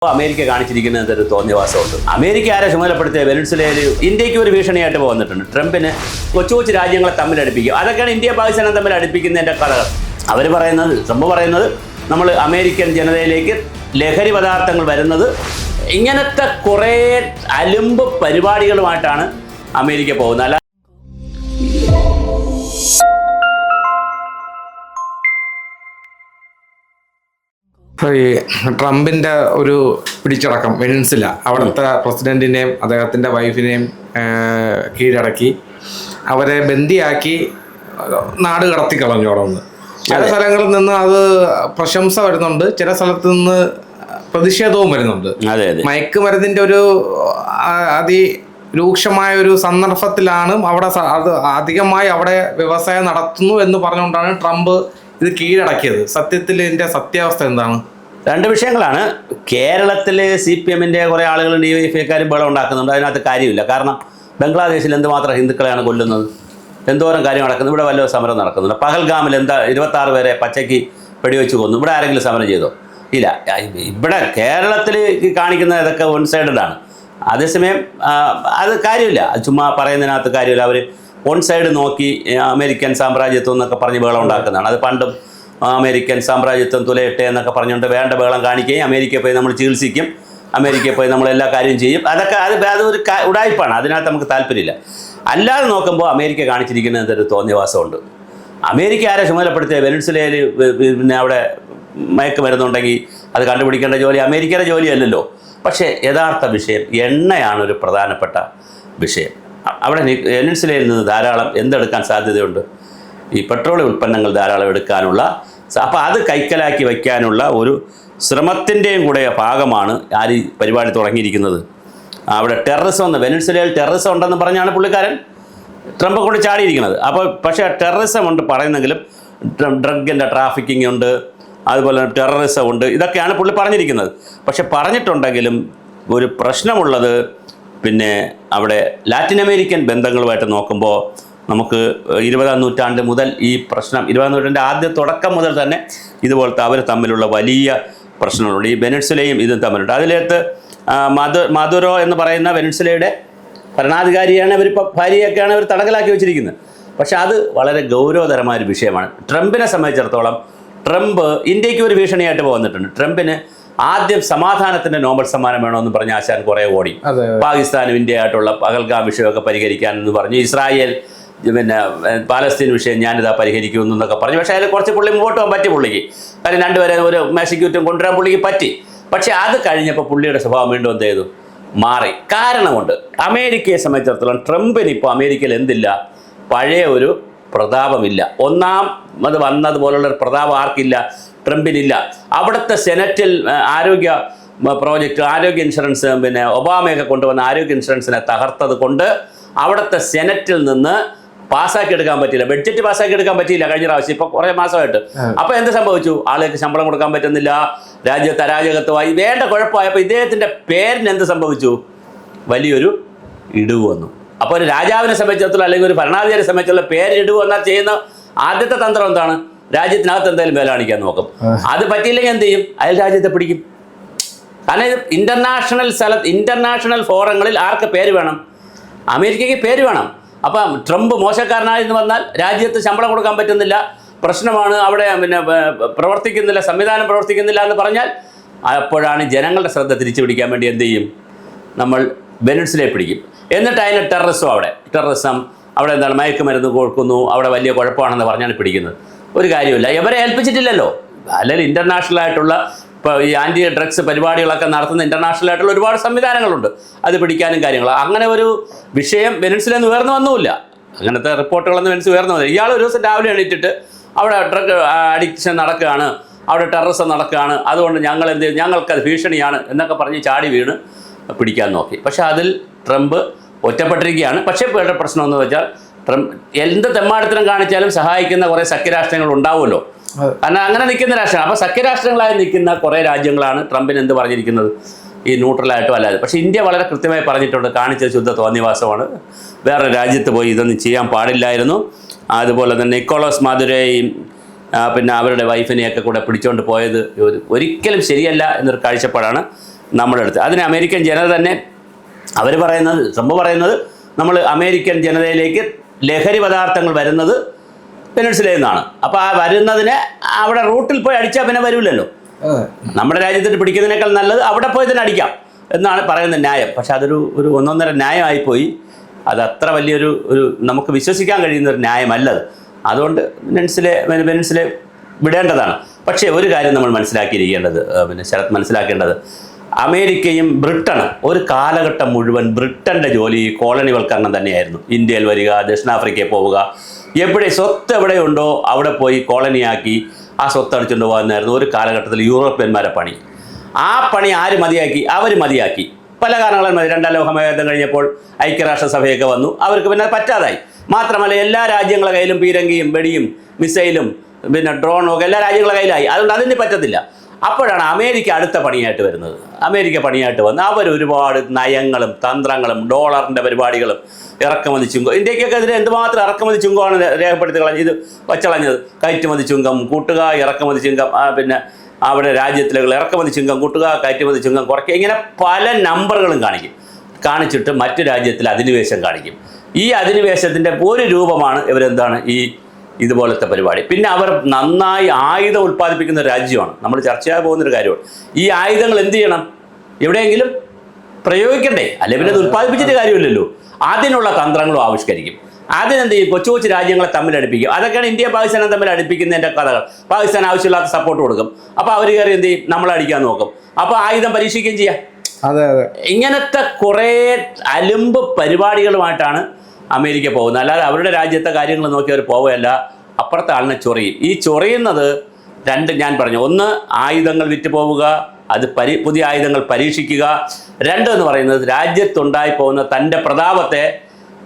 America കാണിച്ചിരിക്കുന്നത് ഒരു തോന്നിയവാസമുണ്ട്. America ആരെ ചുമതലപ്പെടുത്തിയ വെനസ്വേലയിൽ ഇന്ത്യക്ക് ഒരു ഭീഷണിയായിട്ട് വന്നിട്ടുണ്ട്. ട്രംപിന് കൊച്ചു കൊച്ചു രാജ്യങ്ങളെ തമ്മിൽ അടുപ്പിക്കും. അതൊക്കെയാണ് ഇന്ത്യ പാകിസ്ഥാനെ തമ്മിൽ അടുപ്പിക്കുന്നതിൻ്റെ കഥകൾ. അവർ പറയുന്നത്, ട്രംപ് പറയുന്നത്, നമ്മൾ അമേരിക്കൻ ജനതയിലേക്ക് ലഹരി പദാർത്ഥങ്ങൾ വരുന്നത് ഇങ്ങനത്തെ കുറേ അലുമ്പ് പരിപാടികളുമായിട്ടാണ് അമേരിക്ക പോകുന്നത്. അല്ല, ഈ ട്രംപിൻ്റെ ഒരു പിടിച്ചടക്കം വെനസ്വേല, അവിടുത്തെ പ്രസിഡന്റിനെയും അദ്ദേഹത്തിൻ്റെ വൈഫിനെയും കീഴടക്കി അവരെ ബന്ദിയാക്കി നാട് കടത്തി കളഞ്ഞോടുന്നു. ചില സ്ഥലങ്ങളിൽ നിന്ന് അത് പ്രശംസ വരുന്നുണ്ട്, ചില സ്ഥലത്ത് നിന്ന് പ്രതിഷേധവും വരുന്നുണ്ട്. മയക്കുമരുന്നിൻ്റെ ഒരു അതിരൂക്ഷമായ ഒരു സന്ദർഭത്തിലാണ് അവിടെ അത് അധികമായി അവിടെ വ്യവസായം നടത്തുന്നു എന്ന് പറഞ്ഞുകൊണ്ടാണ് ട്രംപ് ഇത് കീഴടക്കിയത്. സത്യത്തിൽ ഇതിൻ്റെ സത്യാവസ്ഥ എന്താണ്? രണ്ട് വിഷയങ്ങളാണ്. കേരളത്തിൽ CPM-ൻ്റെ കുറേ ആളുകൾ DYFIക്കാരും ബഹളം ഉണ്ടാക്കുന്നുണ്ട്. അതിനകത്ത് കാര്യമില്ല. കാരണം ബംഗ്ലാദേശിൽ എന്തുമാത്രം ഹിന്ദുക്കളെയാണ് കൊല്ലുന്നത്, എന്തോരം കാര്യം നടക്കുന്നത്. ഇവിടെ വല്ല സമരം നടക്കുന്നുണ്ട്. പഹൽഗാമിൽ 26 പേരെ പച്ചയ്ക്ക് വെടിവെച്ച് കൊന്നു. ഇവിടെ ആരെങ്കിലും സമരം ചെയ്തോ? ഇല്ല. ഇവിടെ കേരളത്തിൽ കാണിക്കുന്ന ഇതൊക്കെ വൺ സൈഡഡാണ്. അതേസമയം അത് കാര്യമില്ല, ചുമ്മാ പറയുന്നതിനകത്ത് കാര്യമില്ല. അവർ വൺ സൈഡ് നോക്കി അമേരിക്കൻ സാമ്രാജ്യത്വം എന്നൊക്കെ പറഞ്ഞ് ബഹളം ഉണ്ടാക്കുന്നതാണ്. അത് പണ്ടും അമേരിക്കൻ സാമ്രാജ്യത്വം തുലയട്ടെ എന്നൊക്കെ പറഞ്ഞുകൊണ്ട് വേണ്ട ബഹളം കാണിക്കുകയും അമേരിക്കയിൽ പോയി നമ്മൾ ചികിത്സിക്കും, അമേരിക്കയിൽ പോയി നമ്മൾ എല്ലാ കാര്യം ചെയ്യും. അതൊക്കെ അതൊരു ഉടായ്പാണ്. അതിനകത്ത് നമുക്ക് താല്പര്യമില്ല. അല്ലാതെ നോക്കുമ്പോൾ അമേരിക്ക കാണിച്ചിരിക്കുന്നത് ഒരു തോന്നിയവാസമുണ്ട്. അമേരിക്ക ആരെ ചുമതലപ്പെടുത്തിയ വെനസ്വേലയിൽ പിന്നെ അവിടെ മയക്കുമരുന്നുണ്ടെങ്കിൽ അത് കണ്ടുപിടിക്കേണ്ട ജോലി അമേരിക്കയുടെ ജോലിയല്ലല്ലോ. പക്ഷേ യഥാർത്ഥ വിഷയം എണ്ണയാണ് ഒരു പ്രധാനപ്പെട്ട വിഷയം. അവിടെ വെനസ്വേലയിൽ നിന്ന് ധാരാളം എന്തെടുക്കാൻ സാധ്യതയുണ്ട്? ഈ പെട്രോളിയം ഉൽപ്പന്നങ്ങൾ ധാരാളം എടുക്കാനുള്ള, അപ്പോൾ അത് കൈക്കലാക്കി വയ്ക്കാനുള്ള ഒരു ശ്രമത്തിൻ്റെയും കൂടെ ഭാഗമാണ് ഈ പരിപാടി തുടങ്ങിയിരിക്കുന്നത്. അവിടെ ടെററിസം എന്ന്, വെനസ്വേലയിൽ ടെററിസം ഉണ്ടെന്ന് പറഞ്ഞാണ് പുള്ളിക്കാരൻ ട്രംപ് കൊണ്ട് ചാടിയിരിക്കുന്നത്. അപ്പോൾ പക്ഷേ ടെററിസം ഉണ്ട് പറയുന്നെങ്കിലും ഡ്രഗിൻ്റെ ട്രാഫിക്കിംഗ് ഉണ്ട്, അതുപോലെ ടെററിസം ഉണ്ട്, ഇതൊക്കെയാണ് പുള്ളി പറഞ്ഞിരിക്കുന്നത്. പക്ഷെ പറഞ്ഞിട്ടുണ്ടെങ്കിലും ഒരു പ്രശ്നമുള്ളത് പിന്നെ അവിടെ ലാറ്റിൻ അമേരിക്കൻ ബന്ധങ്ങളുമായിട്ട് നോക്കുമ്പോൾ നമുക്ക് 20-ാം നൂറ്റാണ്ട് മുതൽ ഈ പ്രശ്നം, 20-ാം നൂറ്റാണ്ടിൻ്റെ ആദ്യ തുടക്കം മുതൽ തന്നെ ഇതുപോലത്തെ അവർ തമ്മിലുള്ള വലിയ പ്രശ്നങ്ങളുണ്ട്. ഈ വെനസ്വേലയും ഇതും തമ്മിലുണ്ട്. അതിലേക്ക് മദുറോ എന്ന് പറയുന്ന വെനസ്വേലയുടെ ഭരണാധികാരിയാണ് ഇവരിപ്പോൾ, ഭാര്യയൊക്കെയാണ് ഇവർ തടങ്കലാക്കി വെച്ചിരിക്കുന്നത്. പക്ഷെ അത് വളരെ ഗൗരവതരമായൊരു വിഷയമാണ്. ട്രംപിനെ സംബന്ധിച്ചിടത്തോളം ട്രംപ് ഇന്ത്യക്ക് ഒരു ഭീഷണിയായിട്ട് വന്നിട്ടുണ്ട്. ട്രംപിന് ആദ്യം സമാധാനത്തിൻ്റെ നോബൽ സമ്മാനം വേണമെന്ന് പറഞ്ഞ് ആശാൻ കുറേ ഓടി. പാകിസ്ഥാനും ഇന്ത്യയായിട്ടുള്ള പഹൽഗാം വിഷയമൊക്കെ പരിഹരിക്കാനെന്ന് പറഞ്ഞു. ഇസ്രായേൽ പിന്നെ പാലസ്തീൻ വിഷയം ഞാനിതാ പരിഹരിക്കുമെന്നൊക്കെ എന്നൊക്കെ പറഞ്ഞു. പക്ഷേ അതിൽ കുറച്ച് പുള്ളി മുമ്പോട്ട് പോകാൻ പറ്റി പുള്ളിക്ക്. കാര്യം രണ്ടുപേരെ ഒരു മേശയ്ക്കുറ്റും കൊണ്ടുവരാൻ പുള്ളിക്ക് പറ്റി. പക്ഷേ അത് കഴിഞ്ഞപ്പോൾ പുള്ളിയുടെ സ്വഭാവം വീണ്ടും എന്ത് ചെയ്തു? മാറി. കാരണമുണ്ട്. അമേരിക്കയെ സംബന്ധിച്ചിടത്തോളം ട്രംപിന് ഇപ്പോൾ അമേരിക്കയിൽ എന്തില്ല? പഴയ ഒരു പ്രതാപമില്ല. അത് വന്നതുപോലുള്ളൊരു പ്രതാപം ആർക്കില്ല? ട്രംപിനില്ല. അവിടുത്തെ സെനറ്റിൽ ആരോഗ്യ പ്രോജക്റ്റ്, ആരോഗ്യ ഇൻഷുറൻസ്, പിന്നെ ഒബാമയൊക്കെ കൊണ്ടുവന്ന ആരോഗ്യ ഇൻഷുറൻസിനെ തകർത്തത് കൊണ്ട് അവിടുത്തെ സെനറ്റിൽ നിന്ന് പാസ്സാക്കി എടുക്കാൻ പറ്റില്ല. ബഡ്ജറ്റ് പാസ്സാക്കി എടുക്കാൻ പറ്റിയില്ല കഴിഞ്ഞ പ്രാവശ്യം, ഇപ്പോൾ കുറേ മാസമായിട്ട്. അപ്പോൾ എന്ത് സംഭവിച്ചു? ആളുകൾക്ക് ശമ്പളം കൊടുക്കാൻ പറ്റുന്നില്ല, രാജ്യത്ത് അരാജകത്വമായി, വേണ്ട കുഴപ്പമായപ്പോൾ ഇദ്ദേഹത്തിൻ്റെ പേരിന് എന്ത് സംഭവിച്ചു? വലിയൊരു ഇടിവ് വന്നു. അപ്പോൾ ഒരു രാജാവിനെ സംബന്ധിച്ചിടത്തോളം അല്ലെങ്കിൽ ഒരു ഭരണാധികാരിയെ സംബന്ധിച്ചുള്ള പേര് ഇടിവ് വന്നാൽ ചെയ്യുന്ന ആദ്യത്തെ തന്ത്രം എന്താണ്? രാജ്യത്തിനകത്ത് എന്തായാലും വില കാണിക്കാൻ നോക്കും. അത് പറ്റിയില്ലെങ്കിൽ എന്ത് ചെയ്യും? അയാൾ രാജ്യത്തെ പിടിക്കും. കാരണം ഇത് ഇന്റർനാഷണൽ ഫോറങ്ങളിൽ ആർക്ക് പേര് വേണം? അമേരിക്കയ്ക്ക് പേര് വേണം. അപ്പം ട്രംപ് മോശക്കാരനായെന്ന് വന്നാൽ രാജ്യത്ത് ശമ്പളം കൊടുക്കാൻ പറ്റുന്നില്ല, പ്രശ്നമാണ്, അവിടെ പിന്നെ പ്രവർത്തിക്കുന്നില്ല, സംവിധാനം പ്രവർത്തിക്കുന്നില്ല എന്ന് പറഞ്ഞാൽ അപ്പോഴാണ് ജനങ്ങളുടെ ശ്രദ്ധ തിരിച്ചു പിടിക്കാൻ വേണ്ടി എന്ത് ചെയ്യും? നമ്മൾ വെനസ്വേലയെ പിടിക്കും. എന്നിട്ട് അതിന് ടെററിസം അവിടെ എന്താണ്, മയക്കുമരുന്ന് കൊടുക്കുന്നു, അവിടെ വലിയ കുഴപ്പമാണെന്ന് പറഞ്ഞാണ് പിടിക്കുന്നത്. ഒരു കാര്യമില്ല, ഇവരെ ഏൽപ്പിച്ചിട്ടില്ലല്ലോ. അല്ലെങ്കിൽ ഇൻ്റർനാഷണലായിട്ടുള്ള ഇപ്പോൾ ഈ ആൻറ്റി ഡ്രഗ്സ് പരിപാടികളൊക്കെ നടത്തുന്ന ഇൻ്റർനാഷണലായിട്ടുള്ള ഒരുപാട് സംവിധാനങ്ങളുണ്ട്, അത് പിടിക്കാനും കാര്യങ്ങൾ. അങ്ങനെ ഒരു വിഷയം വെനസ്വേലയിൽ നിന്ന് ഉയർന്നു വന്നുമില്ല. അങ്ങനത്തെ റിപ്പോർട്ടുകളൊന്നും വെനസ്വേല ഉയർന്നു വന്നില്ല. ഇയാൾ ഒരു ദിവസം രാവിലെ എണീറ്റിട്ട് അവിടെ ഡ്രഗ് അഡിക്ഷൻ നടക്കുകയാണ്, അവിടെ ടെററിസം നടക്കുകയാണ്, അതുകൊണ്ട് ഞങ്ങൾക്കത് ഭീഷണിയാണ് എന്നൊക്കെ പറഞ്ഞ് ചാടി വീണ് പിടിക്കാൻ നോക്കി. പക്ഷേ അതിൽ ട്രംപ് ഒറ്റപ്പെട്ടിരിക്കുകയാണ്. പക്ഷേ വേറെ പ്രശ്നം എന്ന് വെച്ചാൽ ട്രംപ് എന്ത് തെമ്മാടത്തിനും കാണിച്ചാലും സഹായിക്കുന്ന കുറേ സഖ്യരാഷ്ട്രങ്ങൾ ഉണ്ടാവുമല്ലോ. കാരണം അങ്ങനെ നിൽക്കുന്ന രാഷ്ട്രങ്ങൾ. അപ്പോൾ സഖ്യരാഷ്ട്രങ്ങളായി നിൽക്കുന്ന കുറേ രാജ്യങ്ങളാണ് ട്രംപിന് എന്ത് പറഞ്ഞിരിക്കുന്നത്? ഈ ന്യൂട്രലായിട്ടും അല്ലാതെ. പക്ഷേ ഇന്ത്യ വളരെ കൃത്യമായി പറഞ്ഞിട്ടുണ്ട്, കാണിച്ചത് ശുദ്ധ തോന്നിവാസമാണ്, വേറെ രാജ്യത്ത് പോയി ഇതൊന്നും ചെയ്യാൻ പാടില്ലായിരുന്നു. അതുപോലെ തന്നെ നിക്കോളാസ് മാദുരോയും പിന്നെ അവരുടെ വൈഫിനെയൊക്കെ കൂടെ പിടിച്ചുകൊണ്ട് പോയത് ഒരിക്കലും ശരിയല്ല എന്നൊരു കാഴ്ചപ്പാടാണ് നമ്മുടെ അടുത്ത്. അതിന് അമേരിക്കൻ ജനത തന്നെ അവർ പറയുന്നത്, ട്രംപ് പറയുന്നത്, നമ്മൾ അമേരിക്കൻ ജനതയിലേക്ക് ലഹരി പദാർത്ഥങ്ങൾ വരുന്നത് പെനിൻസുലയിൽ നിന്നാണ്. അപ്പോൾ ആ വരുന്നതിനെ അവിടെ റൂട്ടിൽ പോയി അടിച്ചാൽ പിന്നെ വരില്ലല്ലോ. നമ്മുടെ രാജ്യത്തിന് പിടിക്കുന്നതിനേക്കാൾ നല്ലത് അവിടെ പോയി തന്നെ അടിക്കാം എന്നാണ് പറയുന്ന ന്യായം. പക്ഷെ അതൊരു ഒന്നൊന്നര ന്യായമായിപ്പോയി. അത് അത്ര വലിയൊരു നമുക്ക് വിശ്വസിക്കാൻ കഴിയുന്നൊരു ന്യായമല്ലത്. അതുകൊണ്ട് പെനിൻസുലെ വിടേണ്ടതാണ്. പക്ഷേ ഒരു കാര്യം നമ്മൾ മനസ്സിലാക്കിയിരിക്കേണ്ടത്, ശരത് മനസ്സിലാക്കേണ്ടത്, അമേരിക്കയും ബ്രിട്ടനും ഒരു കാലഘട്ടം മുഴുവൻ ബ്രിട്ടൻ്റെ ജോലി കോളനിവൽക്കരണം തന്നെയായിരുന്നു. ഇന്ത്യയിൽ വരിക, ദക്ഷിണാഫ്രിക്കയിൽ പോവുക, എവിടെ സ്വത്ത് എവിടെയുണ്ടോ അവിടെ പോയി കോളനിയാക്കി ആ സ്വത്ത് അടിച്ചുകൊണ്ട് പോകുന്നതായിരുന്നു ഒരു കാലഘട്ടത്തിൽ യൂറോപ്യന്മാരെ പണി. ആ പണി ആര് മതിയാക്കി? അവർ മതിയാക്കി. പല കാരണങ്ങളും മതി. രണ്ടാം ലോകമഹായുദ്ധം കഴിഞ്ഞപ്പോൾ ഐക്യരാഷ്ട്രസഭയൊക്കെ വന്നു, അവർക്ക് പിന്നെ പറ്റാതായി. മാത്രമല്ല എല്ലാ രാജ്യങ്ങളുടെ കയ്യിലും പീരങ്കിയും വെടിയും മിസൈലും പിന്നെ ഡ്രോണും ഒക്കെ എല്ലാ രാജ്യങ്ങളുടെ കയ്യിലായി. അതുകൊണ്ട് അതിന് പറ്റത്തില്ല. അപ്പോഴാണ് അമേരിക്ക അടുത്ത പണിയായിട്ട് വരുന്നത്. അമേരിക്ക പണിയായിട്ട് വന്ന് അവർ ഒരുപാട് നയങ്ങളും തന്ത്രങ്ങളും ഡോളറിൻ്റെ പരിപാടികളും ഇറക്കുമതി ചുങ്കം, ഇന്ത്യക്കൊക്കെ എതിരെ എന്തുമാത്രം ഇറക്കുമതി ചുങ്കമാണ് രേഖപ്പെടുത്തി കളഞ്ഞത്, വച്ചളഞ്ഞത്. കയറ്റുമതി ചുങ്കം കൂട്ടുക, ഇറക്കുമതി ചുങ്കം, പിന്നെ അവിടെ രാജ്യത്തിലുള്ള ഇറക്കുമതി ചുങ്കം കൂട്ടുക, കയറ്റുമതി ചുങ്കം കുറയ്ക്കുക, ഇങ്ങനെ പല നമ്പറുകളും കാണിച്ചിട്ട് മറ്റു രാജ്യത്തിൽ അധിനിവേശം കാണിക്കും. ഈ അധിനിവേശത്തിൻ്റെ ഒരു രൂപമാണ് ഇവരെന്താണ് ഈ ഇതുപോലത്തെ പരിപാടി. പിന്നെ അവർ നന്നായി ആയുധം ഉൽപ്പാദിപ്പിക്കുന്ന രാജ്യമാണ്. നമ്മൾ ചർച്ച ചെയ്യാൻ പോകുന്നൊരു കാര്യമാണ്. ഈ ആയുധങ്ങൾ എന്ത് ചെയ്യണം? എവിടെയെങ്കിലും പ്രയോഗിക്കണ്ടേ? അല്ലെ പിന്നെ അത് ഉൽപ്പാദിപ്പിച്ചിട്ട് കാര്യമില്ലല്ലോ. അതിനുള്ള തന്ത്രങ്ങളും ആവിഷ്കരിക്കും. അതിനെന്ത് ചെയ്യും? കൊച്ചു കൊച്ചു രാജ്യങ്ങളെ തമ്മിൽ അടുപ്പിക്കും. അതൊക്കെയാണ് ഇന്ത്യ പാകിസ്ഥാനെ തമ്മിൽ അടുപ്പിക്കുന്നതിൻ്റെ കഥകൾ. പാകിസ്ഥാൻ ആവശ്യമില്ലാത്ത സപ്പോർട്ട് കൊടുക്കും. അപ്പോൾ അവർ കയറി എന്ത് ചെയ്യും? നമ്മളെ അടിക്കാൻ നോക്കും. അപ്പോൾ ആയുധം പരീക്ഷിക്കുകയും ചെയ്യാം. അതെ അതെ, ഇങ്ങനത്തെ കുറേ അലുമ്പ് പരിപാടികളുമായിട്ടാണ് അമേരിക്ക പോകുന്നത്. അല്ലാതെ അവരുടെ രാജ്യത്തെ കാര്യങ്ങൾ നോക്കി അവർ പോവുകയല്ല, അപ്പുറത്തെ ആളിനെ ചൊറിയും. ഈ ചൊറിയുന്നത് രണ്ട് ഞാൻ പറഞ്ഞു. ഒന്ന്, ആയുധങ്ങൾ വിറ്റ് പോവുക, അത് പുതിയ ആയുധങ്ങൾ പരീക്ഷിക്കുക. രണ്ട് എന്ന് പറയുന്നത് രാജ്യത്തുണ്ടായി പോകുന്ന തൻ്റെ പ്രതാപത്തെ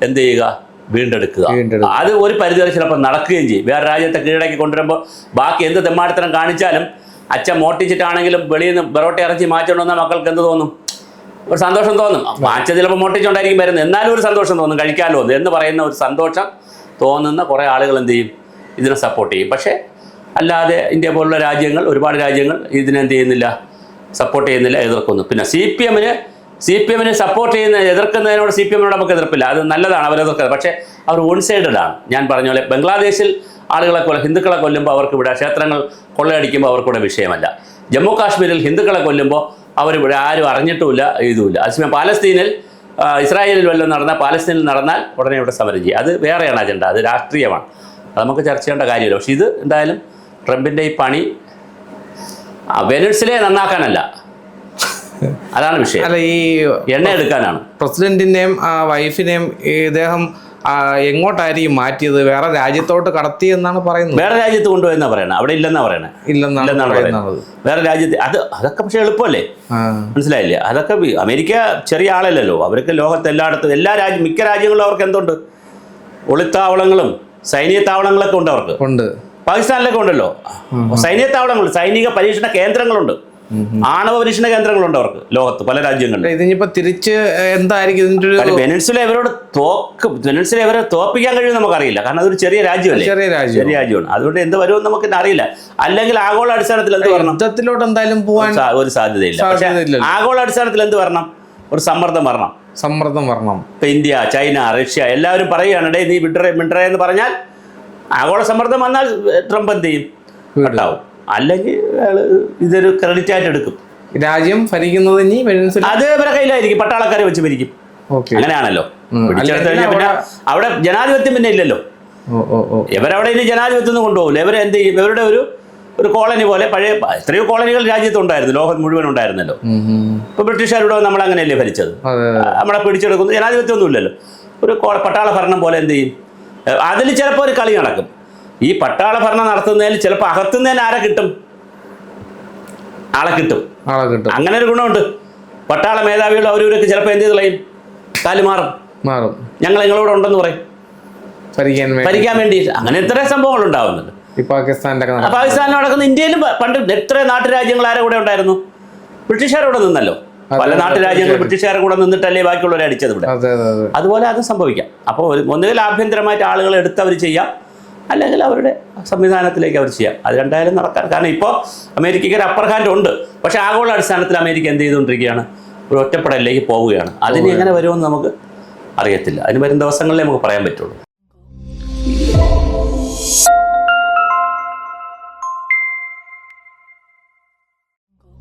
എന്ത് ചെയ്യുക? വീണ്ടെടുക്കുക. അത് ഒരു പരിധിവരെ ചിലപ്പോൾ നടക്കുകയും ചെയ്യും. വേറെ രാജ്യത്തെ കീഴടക്കി കൊണ്ടുവരുമ്പോൾ ബാക്കി എന്ത് തെമ്മാടിത്തരം കാണിച്ചാലും അച്ഛൻ മോട്ടിച്ചിട്ടാണെങ്കിലും വെളിയിൽ നിന്ന് ബറോട്ട ഇറച്ചി മാറ്റിക്കൊണ്ടുവന്ന മക്കൾക്ക് എന്ത് തോന്നും? ഒരു സന്തോഷം തോന്നും. മാച്ച ചിലപ്പോൾ മോട്ടിച്ചുകൊണ്ടായിരിക്കും വരുന്നത്, എന്നാലും ഒരു സന്തോഷം തോന്നും, കഴിക്കാമല്ലോ എന്ന് പറയുന്ന ഒരു സന്തോഷം തോന്നുന്ന കുറേ ആളുകൾ എന്ത് ചെയ്യും? ഇതിനെ സപ്പോർട്ട് ചെയ്യും. പക്ഷേ അല്ലാതെ ഇന്ത്യ പോലുള്ള രാജ്യങ്ങൾ, ഒരുപാട് രാജ്യങ്ങൾ ഇതിനെന്ത് ചെയ്യുന്നില്ല? സപ്പോർട്ട് ചെയ്യുന്നില്ല, എതിർക്കുന്നു. പിന്നെ സി പി എമ്മിനെ സപ്പോർട്ട് എതിർക്കുന്നതിനോട് സി പി എമ്മിനോട് നമുക്ക് എതിർപ്പില്ല, അത് നല്ലതാണ്, അവരെതിർക്കുന്നത്. പക്ഷേ അവർ വൺ സൈഡഡ് ആണ്. ഞാൻ പറഞ്ഞ പോലെ ബംഗ്ലാദേശിൽ ആളുകളെ ഹിന്ദുക്കളെ കൊല്ലുമ്പോൾ അവർക്കിവിടെ ക്ഷേത്രങ്ങൾ കൊള്ളയടിക്കുമ്പോൾ അവർക്കിവിടെ വിഷയമല്ല. ജമ്മു കാശ്മീരിൽ ഹിന്ദുക്കളെ കൊല്ലുമ്പോൾ അവരിവിടെ ആരും അറിഞ്ഞിട്ടുമില്ല, ഇതുമില്ല. അതേസമയം പാലസ്തീനിൽ, ഇസ്രായേലിൽ വല്ലതും നടന്നാൽ, പാലസ്തീനിൽ നടന്നാൽ ഉടനെ ഇവിടെ സമരം ചെയ്യും. അത് വേറെയാണ് അജണ്ട, അത് രാഷ്ട്രീയമാണ്, അത് നമുക്ക് ചർച്ച ചെയ്യേണ്ട കാര്യമില്ല. പക്ഷേ ഇത് എന്തായാലും ട്രംപിൻ്റെ ഈ പണി വെനസ്വലയെ നന്നാക്കാനല്ല, അതാണ് വിഷയം. അല്ല, ഈ എണ്ണ എടുക്കാനാണ്. പ്രസിഡന്റിനെയും വൈഫിനെയും ഇദ്ദേഹം എങ്ങോട്ടായിരിക്കും മാറ്റിയത്? വേറെ രാജ്യത്തോട്ട് കടത്തി എന്നാണ് പറയുന്നത്. വേറെ രാജ്യത്ത് കൊണ്ടുപോയെന്നാ പറയണത്, അവിടെ ഇല്ലെന്നാ പറയണേ. ഇല്ലെന്നാണ് പറയുന്നത്. വേറെ രാജ്യത്ത് അതൊക്കെ പക്ഷേ എളുപ്പമല്ലേ? മനസ്സിലായില്ലേ? അതൊക്കെ അമേരിക്ക ചെറിയ ആളല്ലല്ലോ. അവർക്ക് ലോകത്ത് എല്ലായിടത്തും മിക്ക രാജ്യങ്ങളിലും അവർക്ക് എന്തുണ്ട്? ഒളിത്താവളങ്ങളും സൈനിക താവളങ്ങളൊക്കെ ഉണ്ട്. അവർക്ക് ഉണ്ട്. പാകിസ്ഥാനിലൊക്കെ ഉണ്ടല്ലോ സൈനിക താവളങ്ങൾ, സൈനിക പരീക്ഷണ കേന്ദ്രങ്ങളുണ്ട്, ആണവ പരീക്ഷണ കേന്ദ്രങ്ങളുണ്ട് അവർക്ക് ലോകത്ത് പല രാജ്യങ്ങളിലും. ഇതിനിപ്പോ തിരിച്ച് എന്തായിരിക്കും ഇതിന്റെ ഒരു വെനസ്വേല ഇവരെ തോപ്പിക്കാൻ കഴിയും നമുക്കറിയില്ല. കാരണം അതൊരു ചെറിയ രാജ്യമല്ലേ, ചെറിയ രാജ്യമാണ്. അതുകൊണ്ട് എന്ത് വരുമെന്ന് നമുക്ക് അറിയില്ല. അല്ലെങ്കിൽ ആഗോള അടിസ്ഥാനത്തിൽ എന്ത് വരണം? യുദ്ധത്തിലോട്ട് എന്തായാലും പോകാൻ ഒരു സാധ്യതയില്ല. പക്ഷേ ആഗോള അടിസ്ഥാനത്തിൽ എന്ത് വരണം? ഒരു സമ്മർദ്ദം വരണം. ഇപ്പൊ ഇന്ത്യ, ചൈന, റഷ്യ എല്ലാവരും പറയുകയാണ്, ഡേ നീ വിഡ്രേ എന്ന് പറഞ്ഞാൽ ആഗോള സമ്മർദ്ദം വന്നാൽ ട്രംപ് എന്ത് ചെയ്യും? ഉണ്ടാവും. അല്ലെങ്കിൽ ഇതൊരു ക്രെഡിറ്റ് ആയിട്ട് എടുക്കും. രാജ്യം ഭരിക്കുന്നത് അത് ഇവരെ കയ്യിലായിരിക്കും, പട്ടാളക്കാരെ വെച്ച് ഭരിക്കും. അങ്ങനെയാണല്ലോ. പിടിച്ചെടുത്ത് കഴിഞ്ഞാൽ പിന്നെ അവിടെ ജനാധിപത്യം പിന്നെ ഇല്ലല്ലോ. ഇവരവിടെ ഇനി ജനാധിപത്യം കൊണ്ടുപോകില്ല. ഇവരെന്ത് ചെയ്യും? ഇവരുടെ ഒരു കോളനി പോലെ, പഴയ എത്രയോ കോളനികൾ രാജ്യത്തുണ്ടായിരുന്നു, ലോകം മുഴുവൻ ഉണ്ടായിരുന്നല്ലോ. ഇപ്പൊ ബ്രിട്ടീഷുകാരുടെ നമ്മളങ്ങനെയല്ലേ ഭരിച്ചത്? നമ്മളെ പിടിച്ചെടുക്കുന്നു, ജനാധിപത്യം ഒന്നും ഇല്ലല്ലോ. ഒരു പട്ടാള ഭരണം പോലെ എന്ത് ചെയ്യും? അതിൽ ചിലപ്പോൾ ഒരു കളി നടക്കും. ഈ പട്ടാള ഭരണം നടത്തുന്നതിൽ ചിലപ്പോൾ അകത്തുനിന്ന് ആരെ കിട്ടും? ആളെ കിട്ടും. അങ്ങനെ ഒരു ഗുണമുണ്ട്. പട്ടാള മേധാവികൾ അവരവരൊക്കെ ചിലപ്പോൾ എന്ത് ചെയ്ത് കളയും? കാല് മാറും. ഞങ്ങൾ നിങ്ങളോട് ഉണ്ടെന്ന് പറയും, ഭരിക്കാൻ വേണ്ടി. അങ്ങനെ എത്ര സംഭവങ്ങൾ ഉണ്ടാവുന്നുണ്ട്. പാകിസ്ഥാനിൽ നടക്കുന്ന, ഇന്ത്യയിലും പണ്ട് എത്ര നാട്ടുരാജ്യങ്ങൾ ആരെ കൂടെ ഉണ്ടായിരുന്നു? ബ്രിട്ടീഷുകാരോടെ നിന്നല്ലോ. പല നാട്ടുരാജ്യങ്ങൾ ബ്രിട്ടീഷുകാരെ കൂടെ നിന്നിട്ടല്ലേ ബാക്കിയുള്ളവരെ അടിച്ചത് ഇവിടെ. അതുപോലെ അത് സംഭവിക്കാം. അപ്പോൾ ഒന്നുകിൽ ആഭ്യന്തരമായിട്ട് ആളുകളെ എടുത്തവർ ചെയ്യാം, അല്ലെങ്കിൽ അവരുടെ സംവിധാനത്തിലേക്ക് അവർ ചെയ്യാം. അത് രണ്ടായാലും നടക്കാൻ. കാരണം ഇപ്പോൾ അമേരിക്കയ്ക്ക് ഒരു അപ്പർ ഹാൻഡ് ഉണ്ട്. പക്ഷേ ആഗോള അടിസ്ഥാനത്തിൽ അമേരിക്ക എന്ത് ചെയ്തുകൊണ്ടിരിക്കുകയാണ്? ഒരു ഒറ്റപ്പെടലിലേക്ക് പോവുകയാണ്. അതിന് എങ്ങനെ വരുമെന്ന് നമുക്ക് അറിയത്തില്ല. അതിന് വരും ദിവസങ്ങളിലേ നമുക്ക് പറയാൻ പറ്റുള്ളൂ.